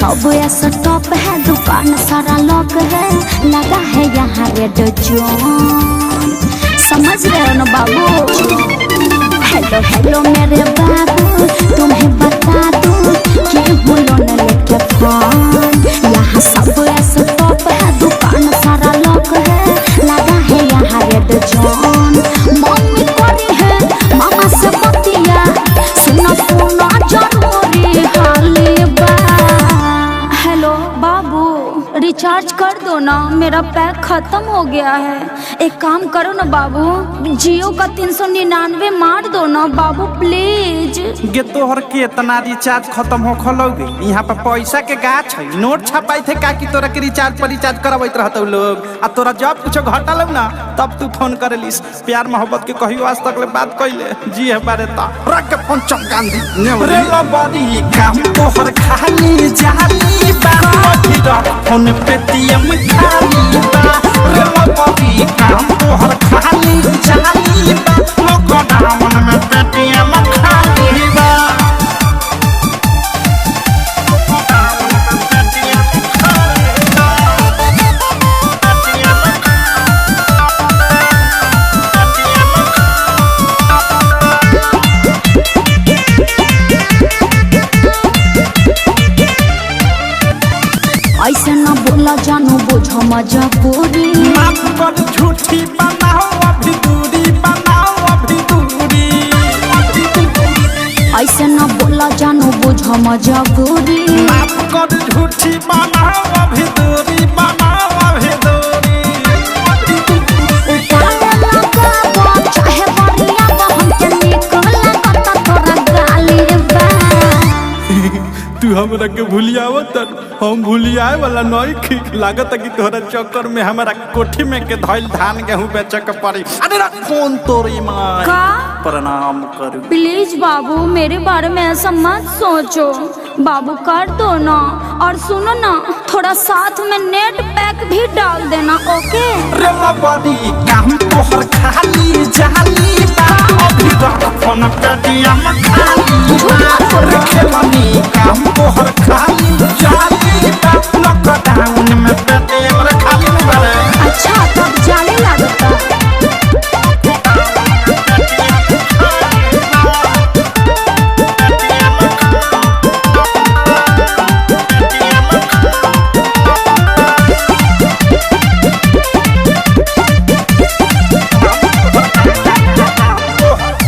सब ऐसा टॉप है, दुकान सारा लॉक है, लगा है यहाँ रेड जोन। समझ रहे हो ना बाबू? हेलो हेलो मेरे बाबू, तुम्हें बता दूं कि हूँ लोन लेके फोन। यहाँ सब ऐसा टॉप है, दुकान सारा लॉक है, लगा है यहाँ रेड जोन। मम्मी करी है मामा से बतिया, सुना सुना जरूरी हाली बा। हेलो बाबू, रिचार्ज कर दो ना, मेरा पैक खत्म हो गया है। एक काम करो ना बाबू, जियो का 399 मार दो ना बाबू प्लीज। गे तोहर के इतना रिचार्ज खत्म हो खलोगे? यहाँ पर पैसा के गाछ है, नोट छपाई थे का कि तोरा के रिचार्ज पर रिचार्ज करवाइत रहते लोग। आ तोरा जब कुछ घटल ना तब तू फोन करेलिस। प्यार मोहब्बत के कहियो आज तक ले बात कइले जी है बारे ता रख के फोन चम गांधी रे बड़ी काम तोहर खाली जाली बा, फोन पेटीएम खाली बा। रे बड़ी काम तोहर खाली जाली बा, लॉकडाउन में पेटीएम खाली बा। ऐसे न बोला जानू, बुझो मजबूरी। माफ कर झूठी बनाओ अभी दूरी, बनाओ अभी दूरी। ऐसे न बोला जानू, बुझो मजबूरी। माफ कर झूठी बनाओ अभी दूरी, बनाओ अभी दूरी। उतारे लगाबो चाहे बढ़िया बा, हमके निकल लगता तोरा गाली बा। तू हमरा के भूलियावत, हम भूलियाए वाला नहीं लागत कि तोहरा चक्कर में हमारा कोठी में के धइल धान गेहूं बेचे के पड़ी। अरे रख फोन तोरी मां का प्रणाम करू। प्लीज बाबू, मेरे बारे में ऐसा मत सोचो बाबू, कर दो ना। और सुनो ना, थोड़ा साथ में नेट पैक भी डाल देना, ओके? रे बड़ी काम तोहर खाली जाली बा, अभी रख फोन पेटीएम खाली बा। रे बड़ी काम तोहर खाली जाली बा, लॉकडाउन में पेटीएम रे खाली बा। अच्छा तब जाने लगता।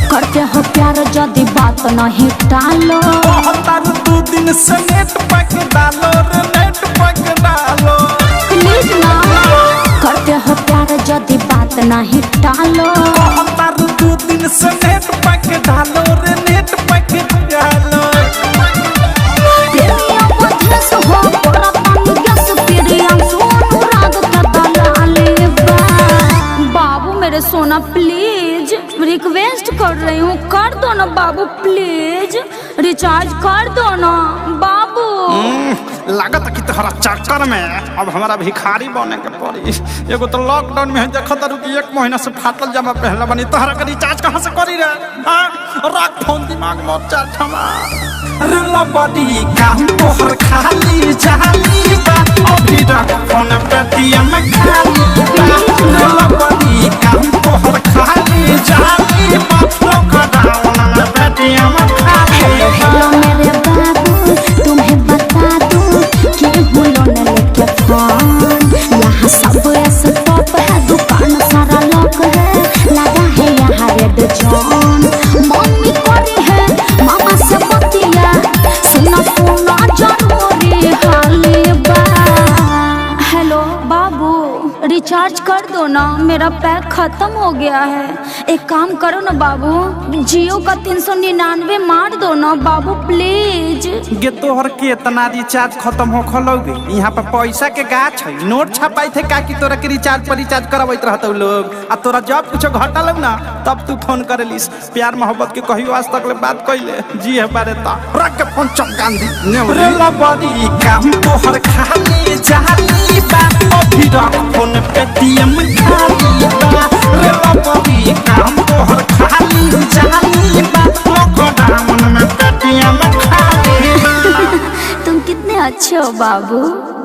करते हो प्यार जदी बात नहीं टालो, दू दिन से नेट पैक डालो रे, नेट पैक डालो प्लीज ना। करते हो प्यार जदी बात नहीं टालो, दू दिन से नेट पैक डालो रे, नेट पैक डालो। प्रेमिया मध्यस हो पूरा पानी गैस, प्रियम सोनू राग का दलाली बा। बाबू मेरे सोना प्लीज रिक्वेस्ट कर रही हूँ, कर दो ना बाबू प्लीज, रिचार्ज कर दो ना बाबू। लागत कि तोहरा चक्कर में अब हमारा भिखारी बने के पड़ी। एगो तो लॉकडाउन में देखत रहू कि 1 महीना से फाटल जमा पहला बनी, तोहरा के रिचार्ज कहाँ से करी रे? हां रख फोन, दिमाग मत चाट हमार। रे बड़ी काम तोहर खाली जाली बा, अभी रख फोन पेटीएम खाली बा। रे बड़ी काम तोहर खाली जाली बा, लॉकडाउन में पेटीएम खाली बा। हेलो मेरे बाबू, तुम्हें बता दूं कि हूँ लोन लेके फोन। यहाँ सब ऐसा टॉप है, दुकान सारा लॉक है, लगा है यहाँ रेड जोन। मम्मी करी है मामा से बतिया, सुना सुना जरूरी हाली बा। हेलो बाबू, रिचार्ज कर दो ना, मेरा पैक खत्म हो गया है। एक काम करो ना बाबू, जियो का 399 मार दो ना बाबू प्लीज। गे तोहर के इतना रिचार्ज खत्म हो खलोगे? यहाँ पर पैसा के गाछ है, नोट छपाई थे का कि तोरा के रिचार्ज पर रिचार्ज करवाइत रहते लोग। आ तोरा जब कुछ घटल ना तब तू फोन करेलिस। प्यार मोहब्बत के कहियो आज तक ले बात कइले जी है बारे ता रख के फोन चम गांधी रे बड़ी काम तोहर खाली जाली बा, अभी रख फोन पेटीएम खाली बा। रे बड़ी काम तोहर खाली जाली बा, लॉकडाउन में पेटीएम खाली बा। तुम कितने सचो बाबू।